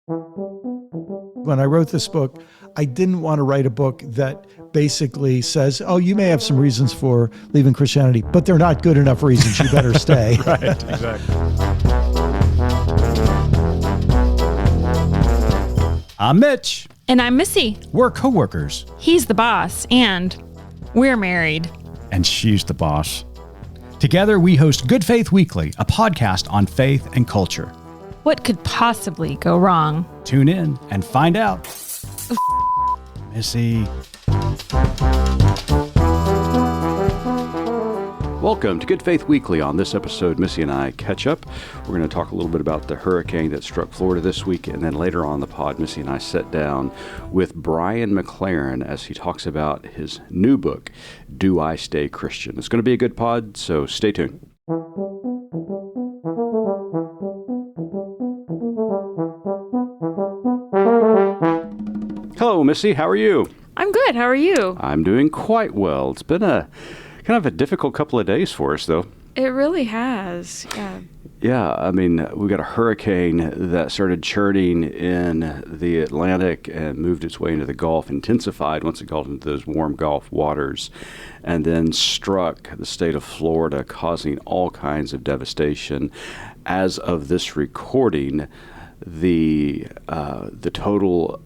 When I wrote this book, I didn't want to write a book that basically says, oh, you may have some reasons for leaving Christianity, but they're not good enough reasons. You better stay. Right, exactly. I'm Mitch. And I'm Missy. We're coworkers. He's the boss, and we're married. And she's the boss. Together, we host Good Faith Weekly, a podcast on faith and culture. What could possibly go wrong? Tune in and find out. Missy. Welcome to Good Faith Weekly. On this episode, Missy and I catch up. We're going to talk a little bit about the hurricane that struck Florida this week, and then later on in the pod, Missy and I sat down with Brian McLaren as he talks about his new book, Do I Stay Christian? It's going to be a good pod, so stay tuned. Hello, Missy. How are you? I'm good. How are you? I'm doing quite well. It's been a kind of a difficult couple of days for us, though. It really has. Yeah. Yeah, I mean, we got a hurricane that started churning in the Atlantic and moved its way into the Gulf, intensified once it got into those warm Gulf waters, and then struck the state of Florida, causing all kinds of devastation. As of this recording, the total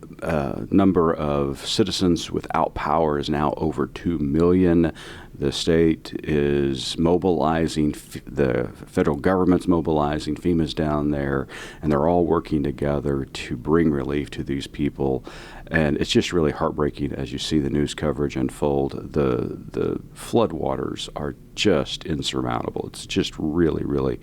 number of citizens without power is now over 2 million. The state is mobilizing, the federal government's mobilizing, FEMA's down there, and they're all working together to bring relief to these people. And it's just really heartbreaking as you see the news coverage unfold. The floodwaters are just insurmountable. It's just really, really,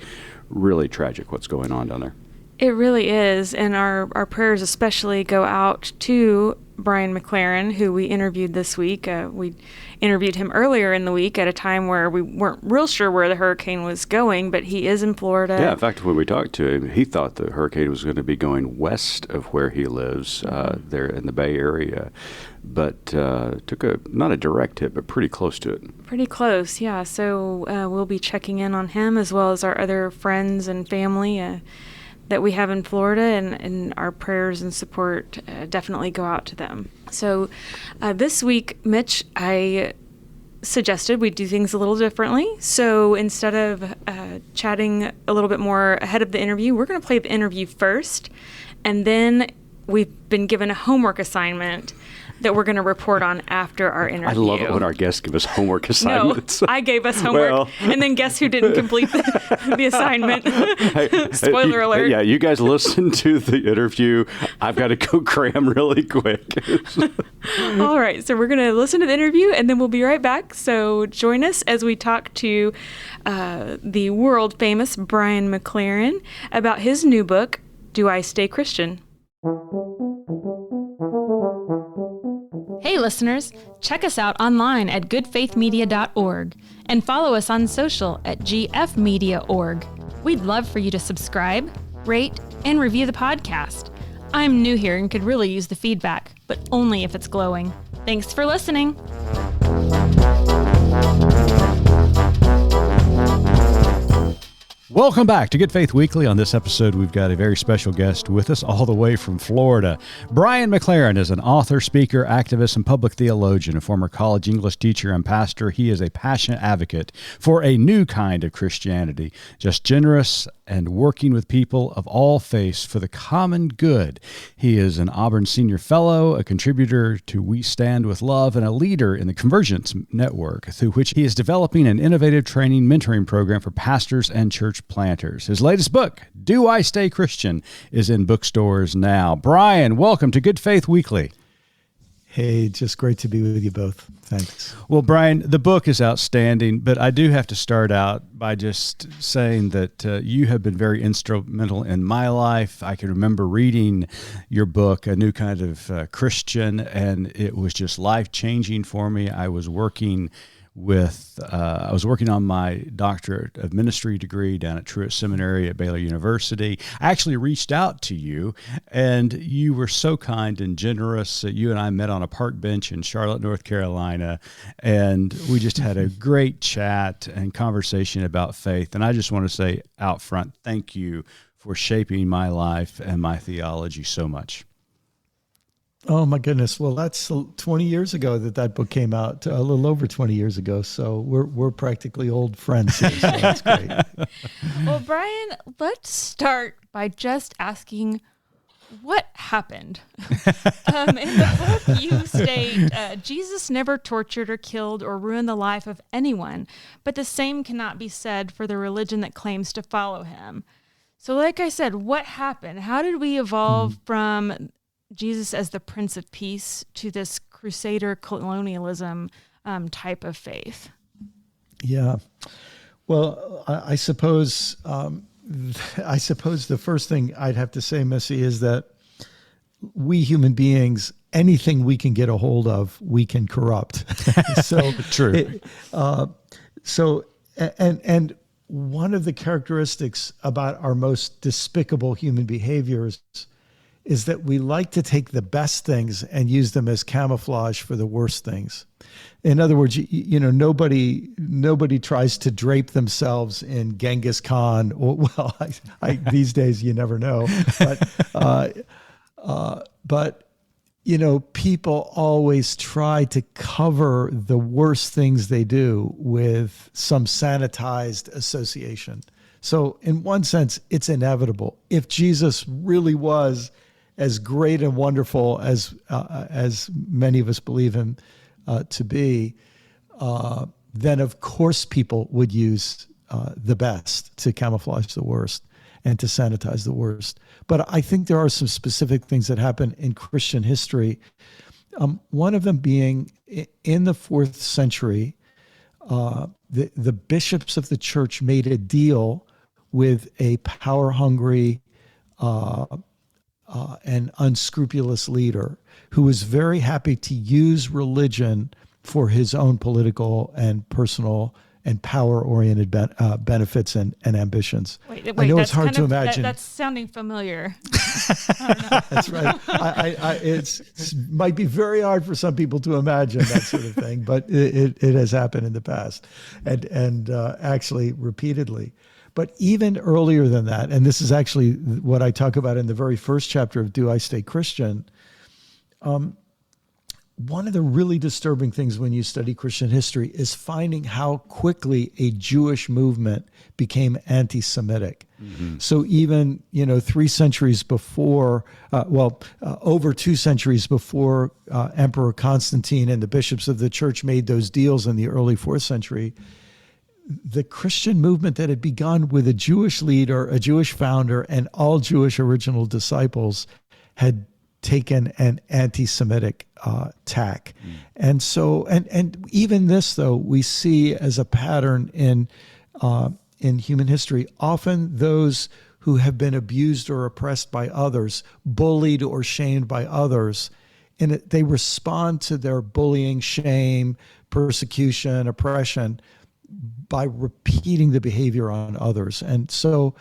really tragic what's going on down there. It really is, and our prayers especially go out to Brian McLaren, who we interviewed this week. We interviewed him earlier in the week at a time where we weren't real sure where the hurricane was going, but he is in Florida. Yeah, in fact, when we talked to him, he thought the hurricane was going to be going west of where he lives, there in the Bay Area, but took not a direct hit, but pretty close to it. Pretty close, yeah. So we'll be checking in on him as well as our other friends and family that we have in Florida, and our prayers and support definitely go out to them. So this week, Mitch, I suggested we do things a little differently. So instead of chatting a little bit more ahead of the interview, we're going to play the interview first, and then we've been given a homework assignment that we're going to report on after our interview. I love it when our guests give us homework assignments. No, I gave us homework, and then guess who didn't complete the assignment? Spoiler alert. Yeah, you guys listen to the interview. I've got to go cram really quick. All right, so we're going to listen to the interview, and then we'll be right back. So join us as we talk to the world-famous Brian McLaren about his new book, Do I Stay Christian? Hey listeners, check us out online at goodfaithmedia.org and follow us on social at gfmedia.org. We'd love for you to subscribe, rate, and review the podcast. I'm new here and could really use the feedback, but only if it's glowing. Thanks for listening. Welcome back to Good Faith Weekly. On this episode, we've got a very special guest with us all the way from Florida. Brian McLaren is an author, speaker, activist, and public theologian, a former college English teacher and pastor. He is a passionate advocate for a new kind of Christianity, just generous and working with people of all faiths for the common good. He is an Auburn Senior Fellow, a contributor to We Stand with Love, and a leader in the Convergence Network, through which he is developing an innovative training mentoring program for pastors and church planters. His latest book, Do I Stay Christian, is in bookstores now. Brian, welcome to Good Faith Weekly. Hey, just great to be with you both. Thanks. Well, Brian, the book is outstanding, but I do have to start out by just saying that you have been very instrumental in my life. I can remember reading your book, A New Kind of Christian, and it was just life-changing for me. I was working on my doctorate of ministry degree down at Truett Seminary at Baylor University. I actually reached out to you, and you were so kind and generous. You and I met on a park bench in Charlotte, North Carolina, and we just had a great chat and conversation about faith. And I just want to say out front, thank you for shaping my life and my theology so much. Oh my goodness. Well, that's 20 years ago that book came out, a little over 20 years ago. So we're practically old friends here, so that's great. Well, Brian, let's start by just asking what happened. In the book, you state Jesus never tortured or killed or ruined the life of anyone, but the same cannot be said for the religion that claims to follow him. So like I said, what happened? How did we evolve from Jesus as the Prince of Peace to this crusader colonialism type of faith? Yeah. Well, I suppose the first thing I'd have to say, Missy, is that we human beings, anything we can get a hold of, we can corrupt. So True. And one of the characteristics about our most despicable human behaviors is that we like to take the best things and use them as camouflage for the worst things. In other words, nobody tries to drape themselves in Genghis Khan. Well, these days you never know. But people always try to cover the worst things they do with some sanitized association. So in one sense, it's inevitable. If Jesus really was as great and wonderful as many of us believe him to be, then of course people would use the best to camouflage the worst and to sanitize the worst. But I think there are some specific things that happen in Christian history. One of them being in the 4th century, the bishops of the church made a deal with a power-hungry and unscrupulous leader who was very happy to use religion for his own political and personal and power-oriented benefits and ambitions. Wait, I know it's hard to imagine. That's sounding familiar. I don't know. That's right. It might be very hard for some people to imagine that sort of thing, but it has happened in the past, and actually repeatedly. But even earlier than that, and this is actually what I talk about in the very first chapter of Do I Stay Christian? One of the really disturbing things when you study Christian history is finding how quickly a Jewish movement became anti-Semitic. Mm-hmm. So even, 3 centuries before, over 2 centuries before Emperor Constantine and the bishops of the church made those deals in the early 4th century, the Christian movement that had begun with a Jewish leader, a Jewish founder, and all Jewish original disciples had taken an anti-Semitic tack. And so, and even this, though, we see as a pattern in human history, often those who have been abused or oppressed by others, bullied or shamed by others, and they respond to their bullying, shame, persecution, oppression by repeating the behavior on others. And so,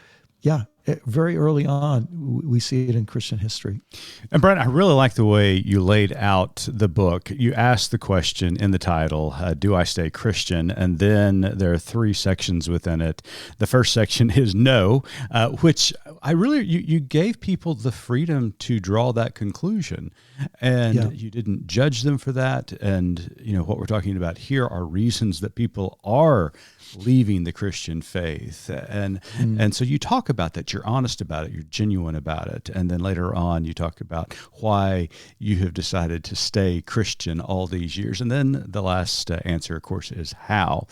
very early on, we see it in Christian history. And Brian, I really like the way you laid out the book. You asked the question in the title, Do I Stay Christian? And then there are 3 sections within it. The first section is no, which you gave people the freedom to draw that conclusion. And you didn't judge them for that. And, what we're talking about here are reasons that people are leaving the Christian faith. And so you talk about that. You're honest about it. You're genuine about it. And then later on, you talk about why you have decided to stay Christian all these years. And then the last answer, of course, is how.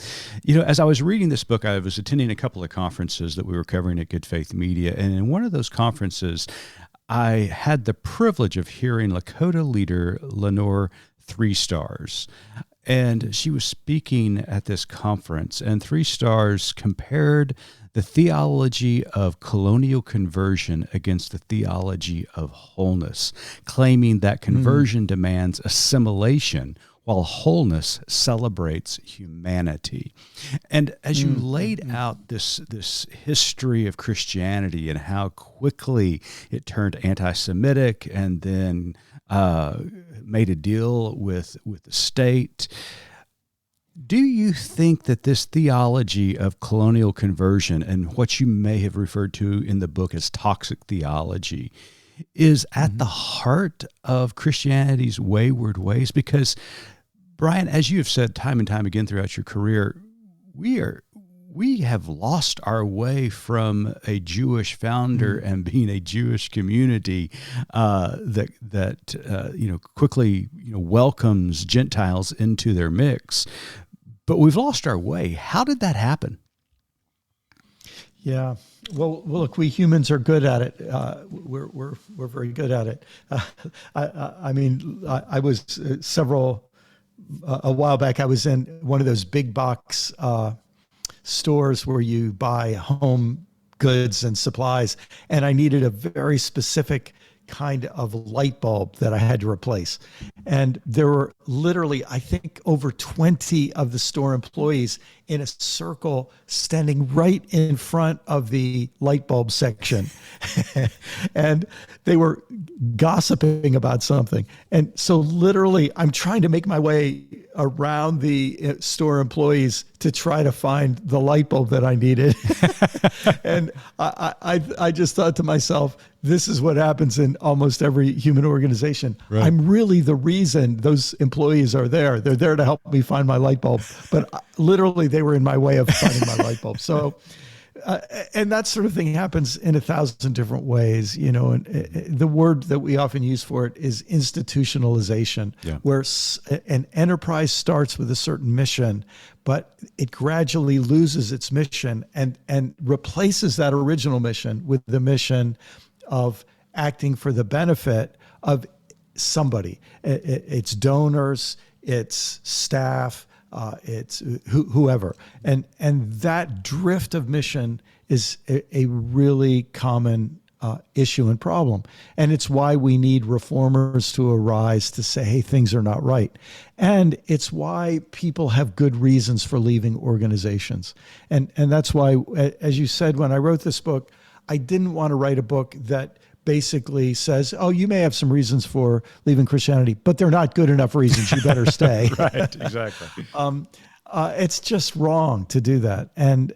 As I was reading this book, I was attending a couple of conferences that we were covering at Good Faith Media. And in one of those conferences, I had the privilege of hearing Lakota leader Lenore 3 Stars. And she was speaking at this conference, and 3 Stars compared the theology of colonial conversion against the theology of wholeness, claiming that conversion demands assimilation while wholeness celebrates humanity. And as you laid out this history of Christianity and how quickly it turned anti-Semitic and then made a deal with the state, Do you think that this theology of colonial conversion and what you may have referred to in the book as toxic theology is at the heart of Christianity's wayward ways? Because, Brian, as you have said time and time again throughout your career, we have lost our way from a Jewish founder and being a Jewish community that quickly welcomes Gentiles into their mix. But we've lost our way. How did that happen? Yeah. Well, look, we humans are good at it. We're very good at it. I was a while back. I was in one of those big box stores where you buy home goods and supplies, and I needed a very specific kind of light bulb that I had to replace. And there were literally, I think, over 20 of the store employees in a circle standing right in front of the light bulb section. And they were gossiping about something. And so literally, I'm trying to make my way around the store employees to try to find the light bulb that I needed. And I just thought to myself, this is what happens in almost every human organization. Right. I'm really the reason those employees are there. They're there to help me find my light bulb, but literally they were in my way of finding my light bulb. So, and that sort of thing happens in 1,000 different ways, and the word that we often use for it is institutionalization, where an enterprise starts with a certain mission, but it gradually loses its mission and replaces that original mission with the mission of acting for the benefit of somebody. It's donors, it's staff, it's whoever. And that drift of mission is a really common issue and problem. And it's why we need reformers to arise to say, hey, things are not right. And it's why people have good reasons for leaving organizations. And that's why, as you said, when I wrote this book, I didn't want to write a book that basically says, oh, you may have some reasons for leaving Christianity, but they're not good enough reasons. You better stay. Right, exactly. It's just wrong to do that. And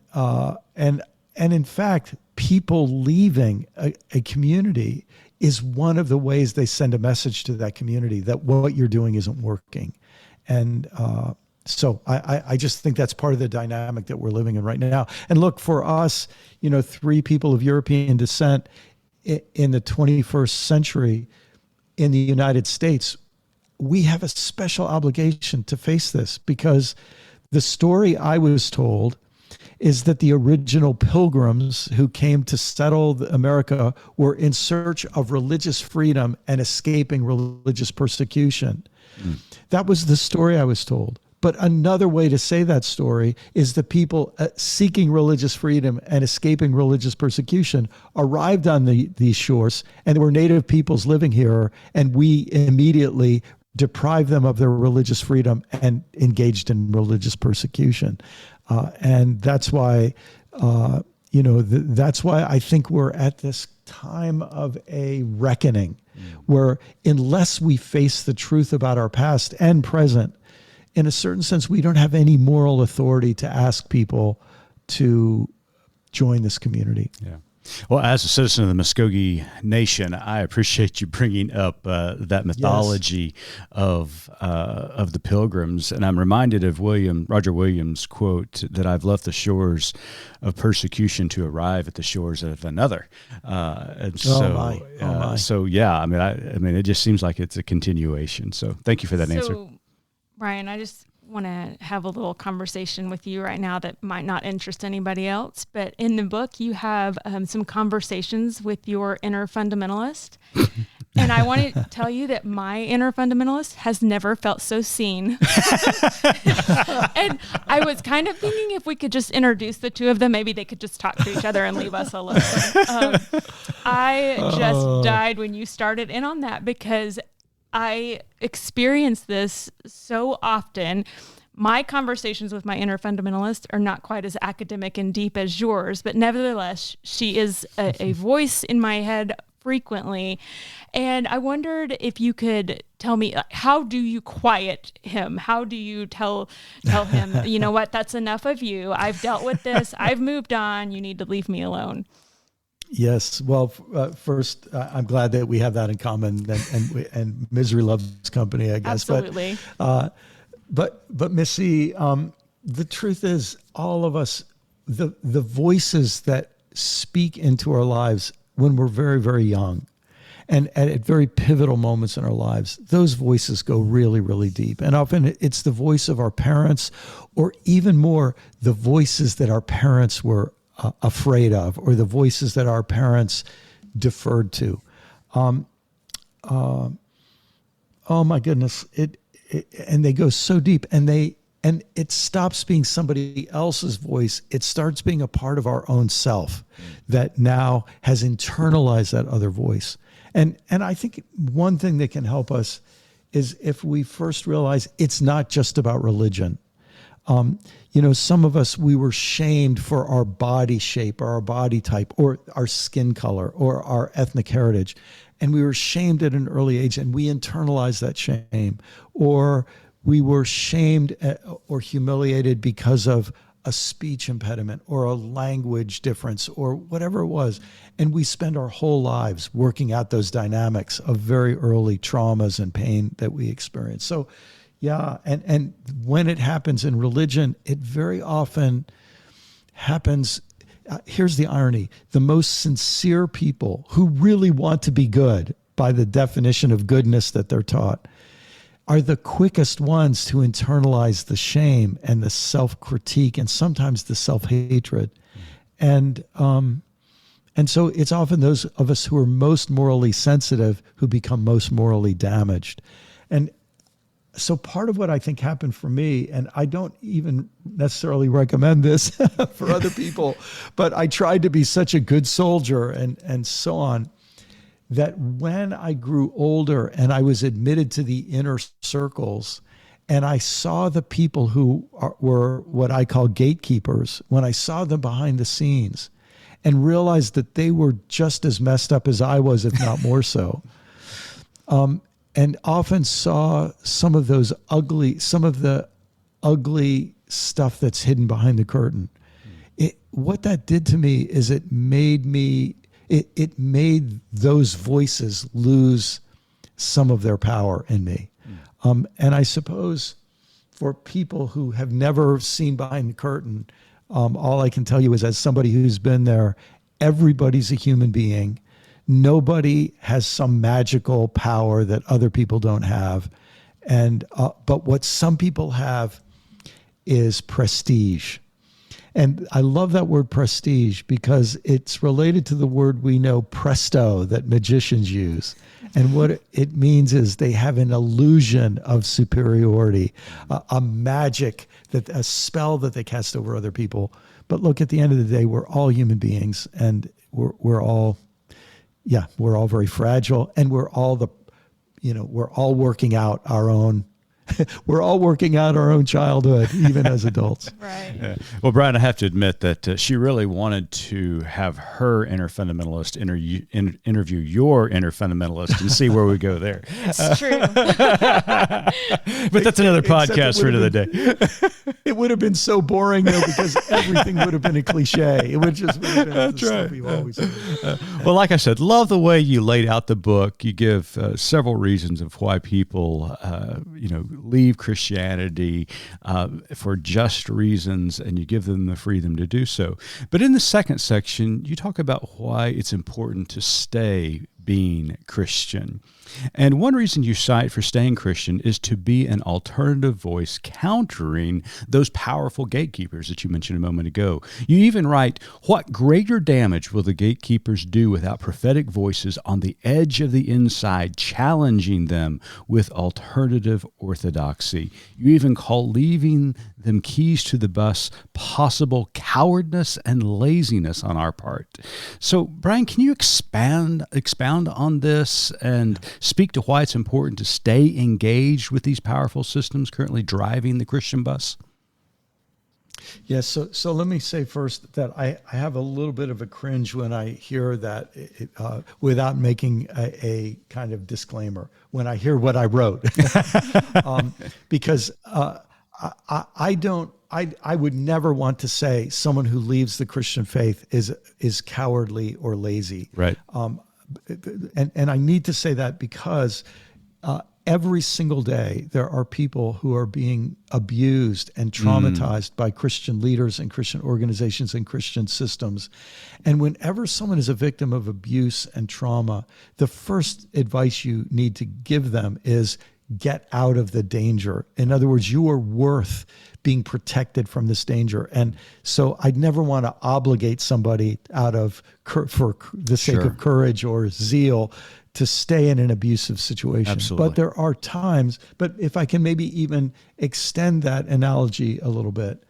in fact, people leaving a community is one of the ways they send a message to that community that what you're doing isn't working. And so I just think that's part of the dynamic that we're living in right now. And look, for us, 3 people of European descent in the 21st century in the United States, we have a special obligation to face this, because the story I was told is that the original pilgrims who came to settle America were in search of religious freedom and escaping religious persecution. That was the story I was told. But another way to say that story is the people seeking religious freedom and escaping religious persecution arrived on these shores, and there were native peoples living here, and we immediately deprived them of their religious freedom and engaged in religious persecution. And that's why, that's why I think we're at this time of a reckoning, where unless we face the truth about our past and present, in a certain sense, we don't have any moral authority to ask people to join this community. Yeah. Well, as a citizen of the Muskogee Nation, I appreciate you bringing up that mythology of the Pilgrims, and I'm reminded of Roger Williams' quote that I've left the shores of persecution to arrive at the shores of another. So yeah, I mean, it just seems like it's a continuation. So thank you for that answer. Brian, I just want to have a little conversation with you right now that might not interest anybody else, but in the book you have some conversations with your inner fundamentalist. And I want to tell you that my inner fundamentalist has never felt so seen. And I was kind of thinking if we could just introduce the two of them, maybe they could just talk to each other and leave us alone. I just died when you started in on that, because I experience this so often. My conversations with my inner fundamentalist are not quite as academic and deep as yours, but nevertheless, she is a voice in my head frequently. And I wondered if you could tell me, how do you quiet him? How do you tell him, you know what, that's enough of you. I've dealt with this. I've moved on. You need to leave me alone. Yes. Well, first, I'm glad that we have that in common, and misery loves company, I guess. Absolutely. But Missy, the truth is, all of us, the voices that speak into our lives when we're very, very young, and at very pivotal moments in our lives, those voices go really, really deep. And often it's the voice of our parents, or even more, the voices that our parents were afraid of, or the voices that our parents deferred to. Oh my goodness! And they go so deep, and it stops being somebody else's voice. It starts being a part of our own self that now has internalized that other voice. And I think one thing that can help us is if we first realize it's not just about religion. Some of us, we were shamed for our body shape or our body type or our skin color or our ethnic heritage. And we were shamed at an early age, and we internalized that shame. Or we were shamed or humiliated because of a speech impediment or a language difference or whatever it was. And we spend our whole lives working out those dynamics of very early traumas and pain that we experience. So, yeah, and when it happens in religion, it very often happens. Here's the irony. The most sincere people who really want to be good by the definition of goodness that they're taught are the quickest ones to internalize the shame and the self-critique and sometimes the self-hatred. And so it's often those of us who are most morally sensitive who become most morally damaged. And so part of what I think happened for me, and I don't even necessarily recommend this for other people, but I tried to be such a good soldier and so on, that when I grew older and I was admitted to the inner circles and I saw the people who were what I call gatekeepers, when I saw them behind the scenes and realized that they were just as messed up as I was, if not more so, and often saw some of the ugly stuff that's hidden behind the curtain. What that did to me is it made those voices lose some of their power in me. And I suppose for people who have never seen behind the curtain, all I can tell you is, as somebody who's been there, everybody's a human being. Nobody has some magical power that other people don't have. But what some people have is prestige. And I love that word prestige because it's related to the word we know, presto, that magicians use. And what it means is they have an illusion of superiority, a magic, a spell that they cast over other people. But look, at the end of the day, we're all human beings, and we're all very fragile, and we're all working out our own. We're all working out our own childhood, even as adults. Right. Yeah. Well, Brian, I have to admit that she really wanted to have her inner fundamentalist interview your inner fundamentalist and see where we go there. It's true. But that's another podcast for another day. It would have been so boring, though, because everything would have been a cliche. It would have been the stuff we've always heard. Well, like I said, love the way you laid out the book. You give several reasons of why people, leave Christianity for just reasons, and you give them the freedom to do so. But in the second section, you talk about why it's important to stay being Christian. And one reason you cite for staying Christian is to be an alternative voice countering those powerful gatekeepers that you mentioned a moment ago. You even write, what greater damage will the gatekeepers do without prophetic voices on the edge of the inside, challenging them with alternative orthodoxy? You even call leaving them keys to the bus possible cowardice and laziness on our part. So, Brian, can you expound on this and speak to why it's important to stay engaged with these powerful systems currently driving the Christian bus? Yes. So let me say first that I have a little bit of a cringe when I hear that, without making a kind of disclaimer, when I hear what I wrote, because I would never want to say someone who leaves the Christian faith is cowardly or lazy. Right. And I need to say that because every single day there are people who are being abused and traumatized by Christian leaders and Christian organizations and Christian systems. And whenever someone is a victim of abuse and trauma, the first advice you need to give them is get out of the danger. In other words, you are worth being protected from this danger. And so I'd never want to obligate somebody out of for the sake of courage or zeal to stay in an abusive situation. Absolutely. But there are times, but if I can maybe even extend that analogy a little bit,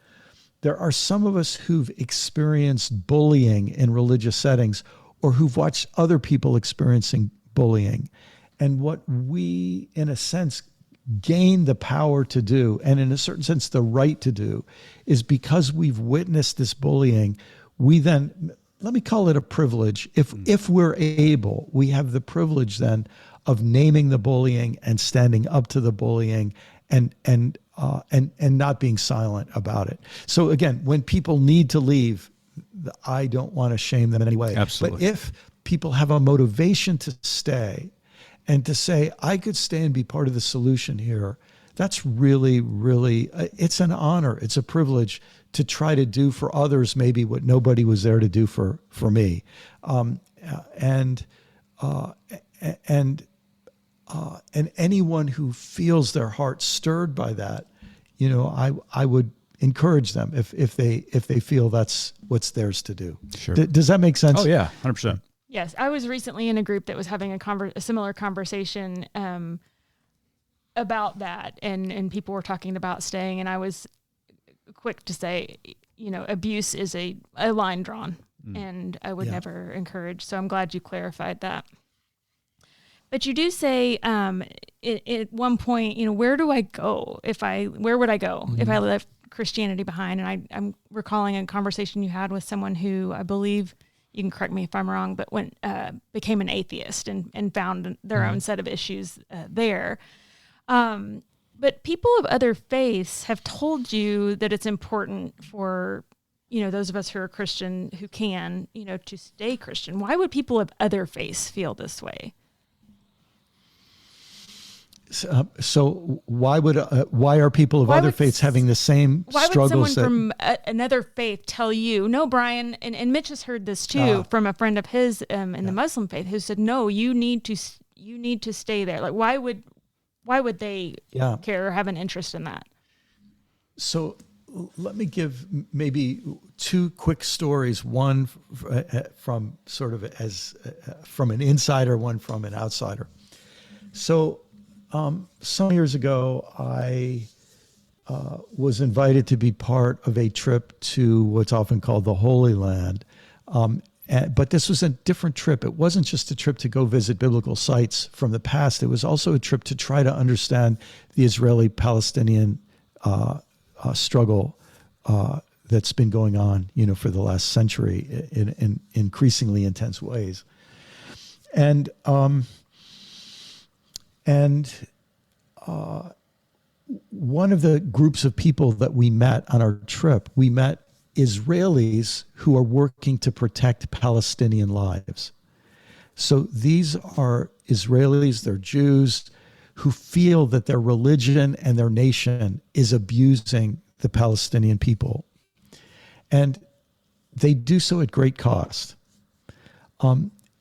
there are some of us who've experienced bullying in religious settings or who've watched other people experiencing bullying. And what we, in a sense, gain the power to do, and in a certain sense, the right to do, is because we've witnessed this bullying, we then, let me call it a privilege. If we're able, we have the privilege then of naming the bullying and standing up to the bullying and not being silent about it. So again, when people need to leave, I don't want to shame them in any way. Absolutely. But if people have a motivation to stay and to say, I could stay and be part of the solution here, that's really, really, it's an honor. It's a privilege to try to do for others maybe what nobody was there to do for me. And anyone who feels their heart stirred by that, I would encourage them if they feel that's what's theirs to do. Sure. Does that make sense? Oh yeah, 100%. Yes, I was recently in a group that was having a similar conversation about that, and people were talking about staying, and I was quick to say, abuse is a line drawn, and I would never encourage. So I'm glad you clarified that. But you do say at one point, where do I go where would I go if I left Christianity behind? And I'm recalling a conversation you had with someone who I believe, you can correct me if I'm wrong, but became an atheist and found their own set of issues there. But people of other faiths have told you that it's important for, those of us who are Christian who can, to stay Christian. Why would people of other faiths feel this way? So why are people of other faiths having the same struggles? Why would someone from another faith tell you, no, Brian, and Mitch has heard this too from a friend of his in the Muslim faith who said, no, you need to stay there. Like, why would they care or have an interest in that? So let me give maybe two quick stories, one from sort of from an insider, one from an outsider. So some years ago, I was invited to be part of a trip to what's often called the Holy Land. But this was a different trip. It wasn't just a trip to go visit biblical sites from the past. It was also a trip to try to understand the Israeli-Palestinian struggle that's been going on, for the last century in increasingly intense ways. And one of the groups of people that we met on our trip, we met Israelis who are working to protect Palestinian lives. So these are Israelis, they're Jews, who feel that their religion and their nation is abusing the Palestinian people. And they do so at great cost.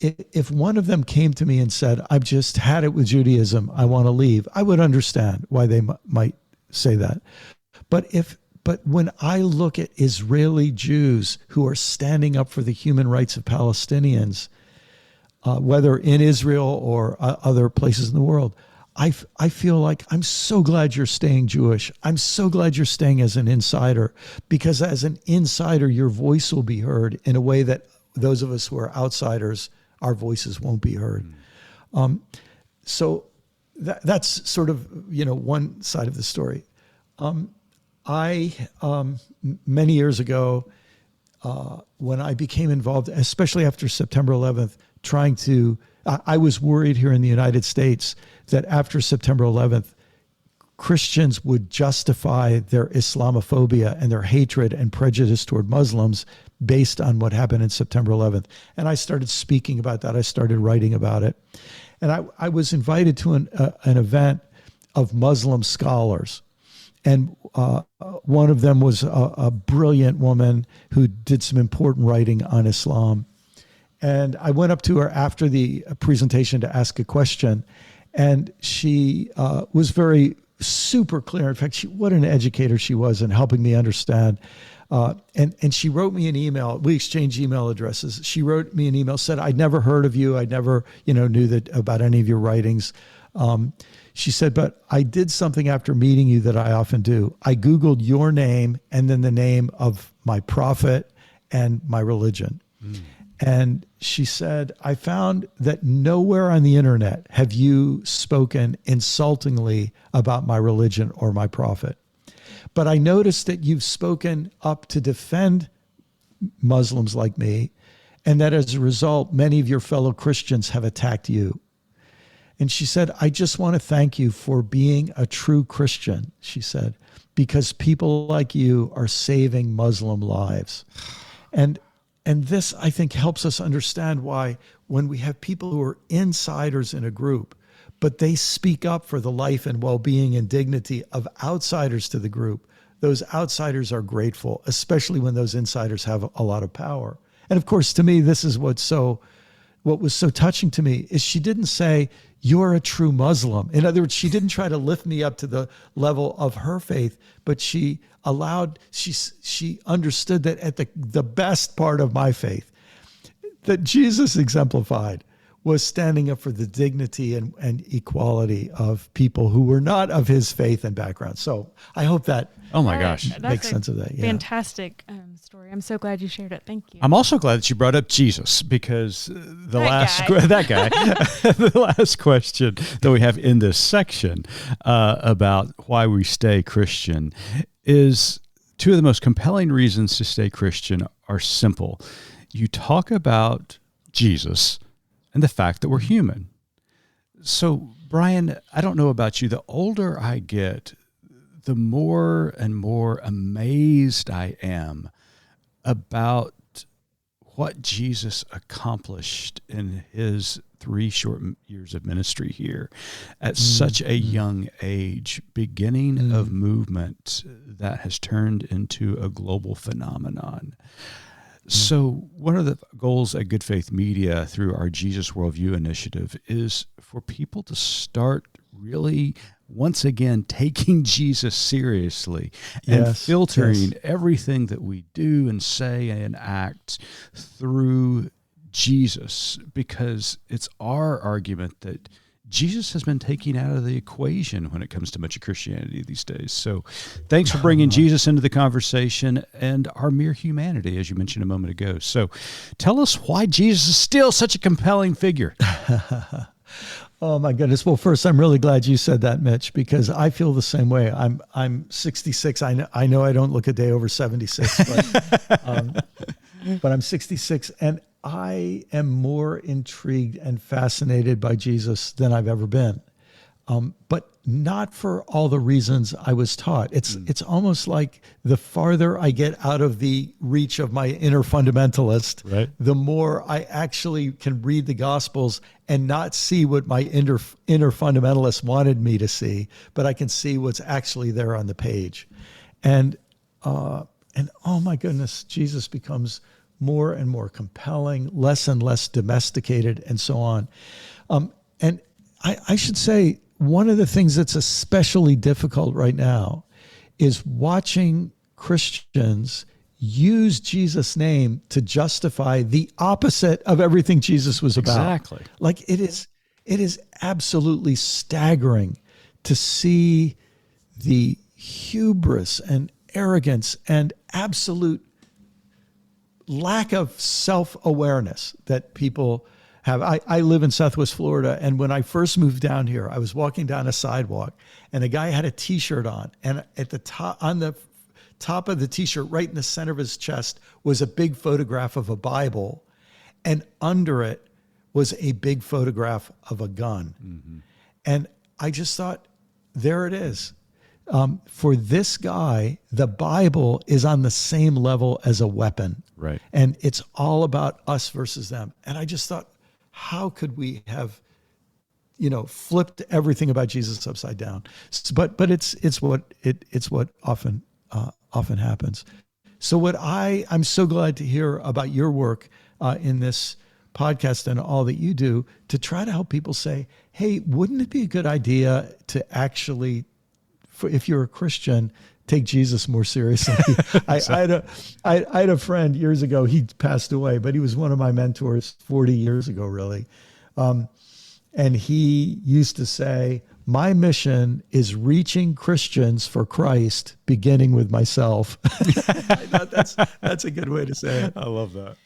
If one of them came to me and said, I've just had it with Judaism, I want to leave, I would understand why they might say that. But when I look at Israeli Jews who are standing up for the human rights of Palestinians, whether in Israel or other places in the world, I feel like I'm so glad you're staying Jewish. I'm so glad you're staying as an insider, because as an insider, your voice will be heard in a way that those of us who are outsiders, our voices won't be heard. So that's sort of, one side of the story. Many years ago, when I became involved, especially after September 11th, I was worried here in the United States that after September 11th, Christians would justify their Islamophobia and their hatred and prejudice toward Muslims based on what happened in September 11th. And I started speaking about that. I started writing about it. And I was invited to an event of Muslim scholars. And one of them was a brilliant woman who did some important writing on Islam. And I went up to her after the presentation to ask a question. And she was very super clear. In fact, what an educator she was in helping me understand. And she wrote me an email. We exchanged email addresses. She wrote me an email, said, I'd never heard of you. I never, knew that about any of your writings. She said, but I did something after meeting you that I often do. I Googled your name and then the name of my prophet and my religion. And she said, I found that nowhere on the internet have you spoken insultingly about my religion or my prophet. But I noticed that you've spoken up to defend Muslims like me, and that as a result, many of your fellow Christians have attacked you. And she said, I just want to thank you for being a true Christian, she said, because people like you are saving Muslim lives. And this, I think, helps us understand why when we have people who are insiders in a group, but they speak up for the life and well-being and dignity of outsiders to the group, those outsiders are grateful, especially when those insiders have a lot of power. And of course, to me, this is what was so touching to me is she didn't say, you're a true Muslim. In other words, she didn't try to lift me up to the level of her faith, but she understood that at the best part of my faith that Jesus exemplified was standing up for the dignity and equality of people who were not of his faith and background. So I hope that makes sense of that. Yeah. Fantastic story. I'm so glad you shared it. Thank you. I'm also glad that you brought up Jesus because the last question that we have in this section about why we stay Christian is two of the most compelling reasons to stay Christian are simple. You talk about Jesus and the fact that we're human. So, Brian, I don't know about you. The older I get, the more and more amazed I am about what Jesus accomplished in his 3 short years of ministry here at such a young age, beginning of movement that has turned into a global phenomenon. So one of the goals at Good Faith Media through our Jesus Worldview initiative is for people to start really, once again, taking Jesus seriously and filtering everything that we do and say and act through Jesus, because it's our argument that Jesus has been taken out of the equation when it comes to much of Christianity these days. So thanks for bringing Jesus into the conversation and our mere humanity, as you mentioned a moment ago. So tell us why Jesus is still such a compelling figure. Oh my goodness. Well, first, I'm really glad you said that, Mitch, because I feel the same way. I'm 66. I know I don't look a day over 76, but I'm 66, and I am more intrigued and fascinated by Jesus than I've ever been, but not for all the reasons I was taught. It's almost like the farther I get out of the reach of my inner fundamentalist, the more I actually can read the Gospels and not see what my inner fundamentalist wanted me to see, but I can see what's actually there on the page. And oh my goodness, Jesus becomes more and more compelling, less and less domesticated, and so on. And I should say, one of the things that's especially difficult right now is watching Christians use Jesus' name to justify the opposite of everything Jesus was about. Exactly. Like it is absolutely staggering to see the hubris and arrogance and absolute lack of self-awareness that people have. I live in Southwest Florida, and when I first moved down here, I was walking down a sidewalk, and a guy had a T-shirt on, and at the top, on the top of the t-shirt, right in the center of his chest, was a big photograph of a Bible, and under it was a big photograph of a gun. Mm-hmm. And I just thought, there it is. For this guy, the Bible is on the same level as a weapon. Right. And it's all about us versus them. And I just thought, how could we have, flipped everything about Jesus upside down? But it's what often happens. So I'm so glad to hear about your work in this podcast and all that you do to try to help people say, hey, wouldn't it be a good idea to actually, if you're a Christian, take Jesus more seriously? I had a friend years ago, he passed away, but he was one of my mentors 40 years ago, really. And he used to say, my mission is reaching Christians for Christ, beginning with myself. I thought that's a good way to say it. I love that.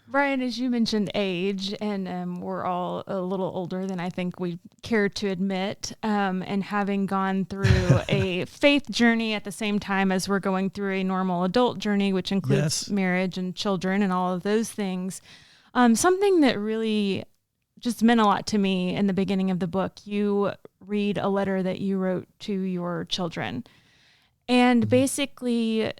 Brian, as you mentioned age, and we're all a little older than I think we care to admit, and having gone through a faith journey at the same time as we're going through a normal adult journey, which includes marriage and children and all of those things, something that really just meant a lot to me in the beginning of the book, you read a letter that you wrote to your children. And basically,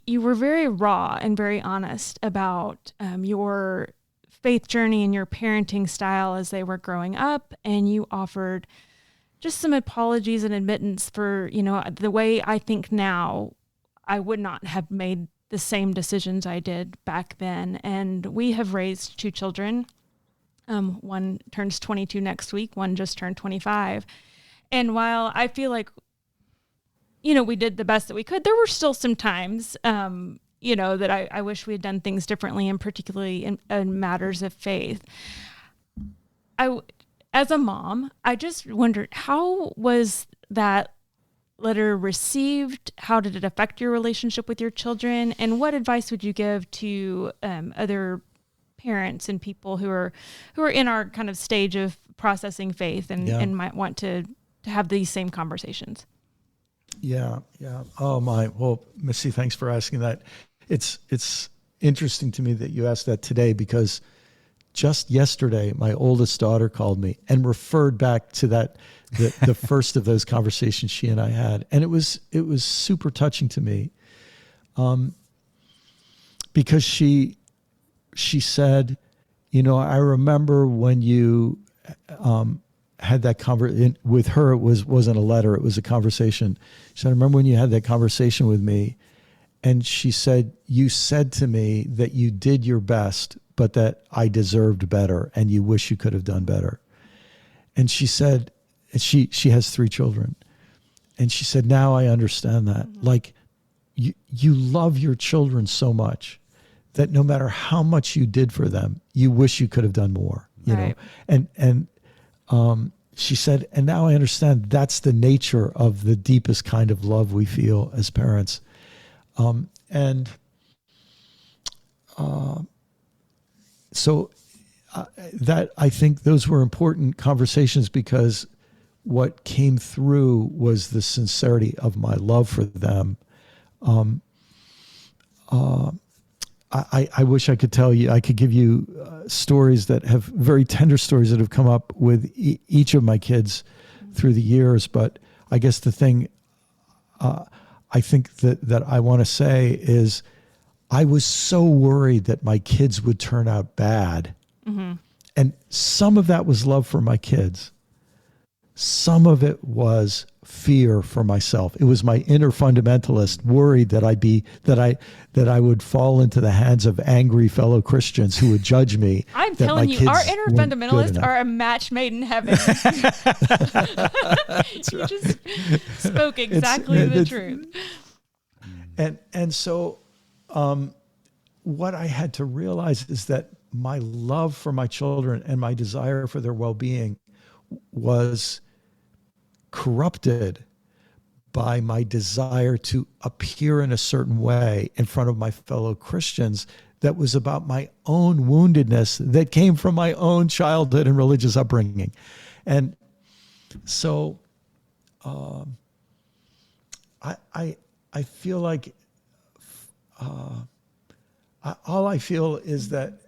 you were very raw and very honest about your faith journey and your parenting style as they were growing up. And you offered just some apologies and admittance for, the way I think now I would not have made the same decisions I did back then. And we have raised 2 children. One turns 22 next week. One just turned 25. And while I feel like, we did the best that we could, there were still some times, that I wish we had done things differently, and particularly in matters of faith. As a mom, I just wondered, how was that letter received? How did it affect your relationship with your children? And what advice would you give to other parents and people who are in our kind of stage of processing faith and might want to have these same conversations? Yeah. Oh my. Well, Missy, thanks for asking that. It's interesting to me that you asked that today, because just yesterday, my oldest daughter called me and referred back to the first of those conversations she and I had. And it was super touching to me. Because she said, I remember when you had that conversation with her. It wasn't a letter; it was a conversation. She said, "I remember when you had that conversation with me," and she said, "You said to me that you did your best, but that I deserved better, and you wish you could have done better." And she said, and she has 3 children, and she said, "Now I understand that. Mm-hmm. Like, you love your children so much that no matter how much you did for them, you wish you could have done more." You know, and she said, and now I understand that's the nature of the deepest kind of love we feel as parents. So that, I think those were important conversations, because what came through was the sincerity of my love for them. I wish I could tell you, I could give you stories that have very tender stories that have come up with each of my kids through the years. But I guess the thing I think that I want to say is, I was so worried that my kids would turn out bad. Mm-hmm. And some of that was love for my kids. Some of it was fear for myself. It was my inner fundamentalist worried that I would fall into the hands of angry fellow Christians who would judge me. I'm telling you, our inner fundamentalists are a match made in heaven. You just spoke exactly the truth. And so what I had to realize is that my love for my children and my desire for their well-being was corrupted by my desire to appear in a certain way in front of my fellow Christians that was about my own woundedness that came from my own childhood and religious upbringing. And so I I feel like all I feel is that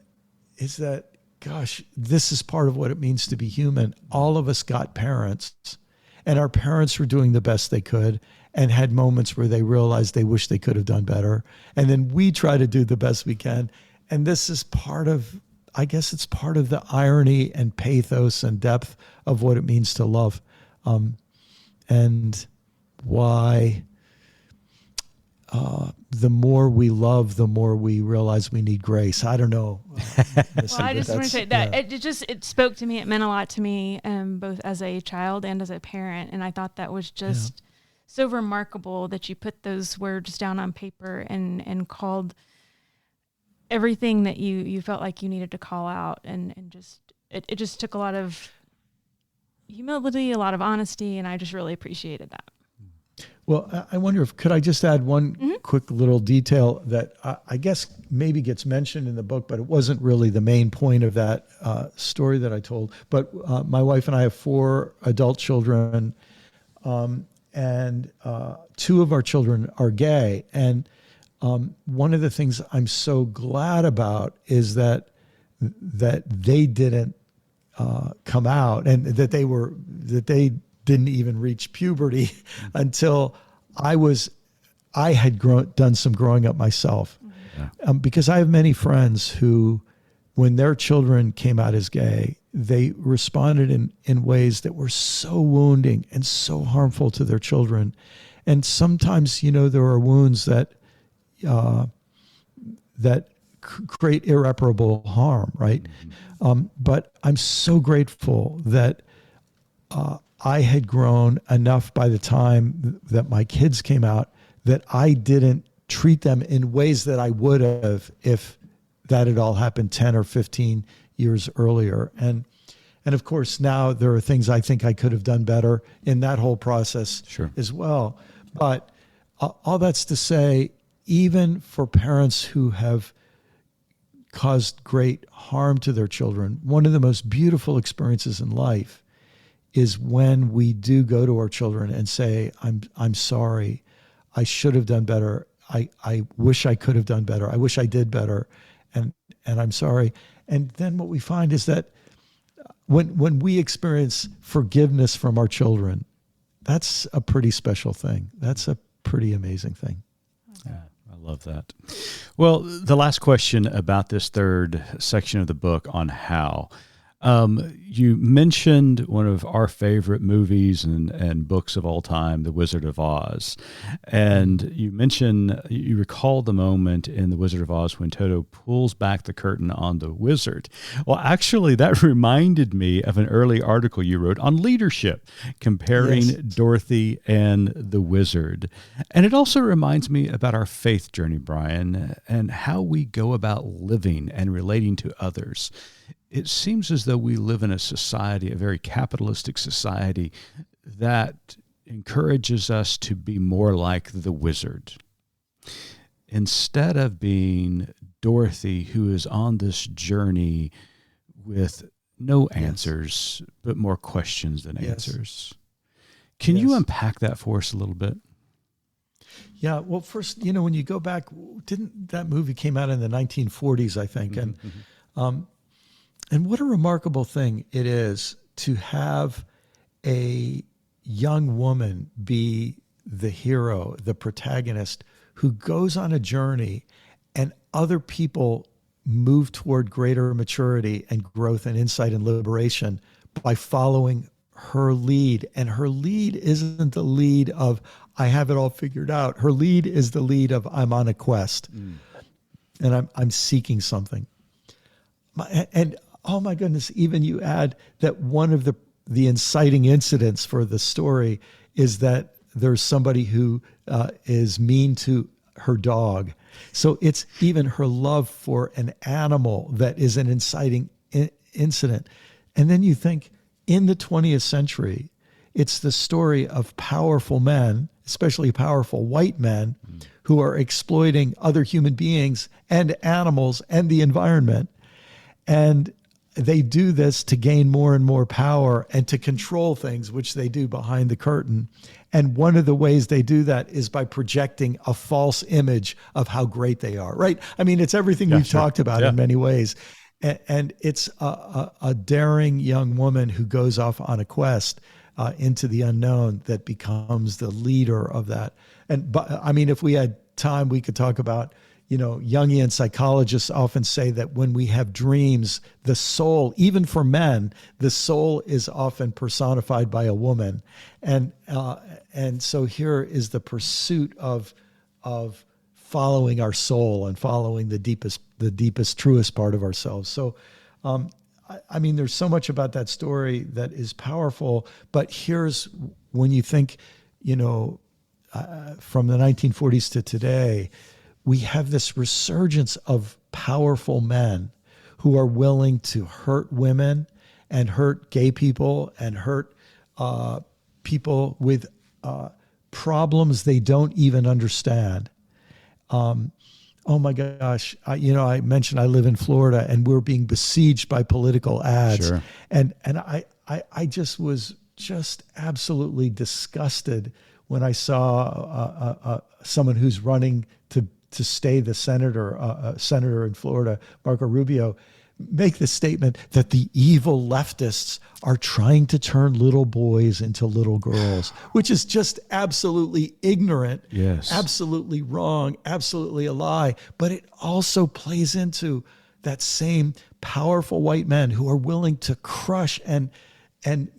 gosh, this is part of what it means to be human. All of us got parents, and our parents were doing the best they could and had moments where they realized they wish they could have done better. And then we try to do the best we can. And this is part of, I guess it's part of the irony and pathos and depth of what it means to love. And why the more we love, the more we realize we need grace. I don't know. Well, I just want to say that it spoke to me. It meant a lot to me, both as a child and as a parent. And I thought that was just so remarkable that you put those words down on paper and called everything that you felt like you needed to call out. And just, it just took a lot of humility, a lot of honesty. And I just really appreciated that. Well, I wonder could I just add one quick little detail that I guess maybe gets mentioned in the book, but it wasn't really the main point of that story that I told. But my wife and I have 4 adult children, and 2 of our children are gay. And one of the things I'm so glad about is that they didn't come out, and that they didn't even reach puberty until I had done some growing up myself. Because I have many friends who, when their children came out as gay, they responded in ways that were so wounding and so harmful to their children. And sometimes, there are wounds that create irreparable harm, right? But I'm so grateful that I had grown enough by the time that my kids came out that I didn't treat them in ways that I would have if that had all happened 10 or 15 years earlier. And of course, now there are things I think I could have done better in that whole process as well. But all that's to say, even for parents who have caused great harm to their children, one of the most beautiful experiences in life is when we do go to our children and say, I'm sorry, I should have done better. I wish I could have done better. I wish I did better. And I'm sorry. And then what we find is that when we experience forgiveness from our children, that's a pretty special thing. That's a pretty amazing thing. Yeah, I love that. Well, the last question about this third section of the book on how. You mentioned one of our favorite movies and books of all time, The Wizard of Oz. And you recall the moment in The Wizard of Oz when Toto pulls back the curtain on the wizard. Well, actually, that reminded me of an early article you wrote on leadership, comparing Dorothy and the wizard. And it also reminds me about our faith journey, Brian, and how we go about living and relating to others. It seems as though we live in a society, a very capitalistic society, that encourages us to be more like the wizard. Instead of being Dorothy, who is on this journey with no answers, but more questions than answers. Can you unpack that for us a little bit? Yeah, well, first, when you go back, didn't that movie came out in the 1940s, I think, and what a remarkable thing it is to have a young woman be the hero, the protagonist, who goes on a journey, and other people move toward greater maturity and growth and insight and liberation by following her lead. And her lead isn't the lead of, I have it all figured out. Her lead is the lead of, I'm on a quest and I'm seeking something. And oh my goodness, even you add that one of the inciting incidents for the story is that there's somebody who is mean to her dog. So it's even her love for an animal that is an inciting incident. And then you think, in the 20th century, it's the story of powerful men, especially powerful white men, who are exploiting other human beings and animals and the environment. And they do this to gain more and more power and to control things, which they do behind the curtain. And one of the ways they do that is by projecting a false image of how great they are, right? I mean, it's everything we've talked about in many ways. And it's a daring young woman who goes off on a quest into the unknown that becomes the leader of that. And I mean, if we had time, we could talk about, Jungian psychologists often say that when we have dreams, the soul, even for men, the soul is often personified by a woman. And so here is the pursuit of following our soul and following the deepest, truest part of ourselves. So, I mean, there's so much about that story that is powerful, but here's when you think, from the 1940s to today, we have this resurgence of powerful men who are willing to hurt women and hurt gay people and hurt people with problems they don't even understand. Oh my gosh. I mentioned I live in Florida and we're being besieged by political ads. Sure. And I just was just absolutely disgusted when I saw someone who's running to stay the senator in Florida, Marco Rubio, make the statement that the evil leftists are trying to turn little boys into little girls, which is just absolutely ignorant, absolutely wrong, absolutely a lie. But it also plays into that same powerful white men who are willing to crush and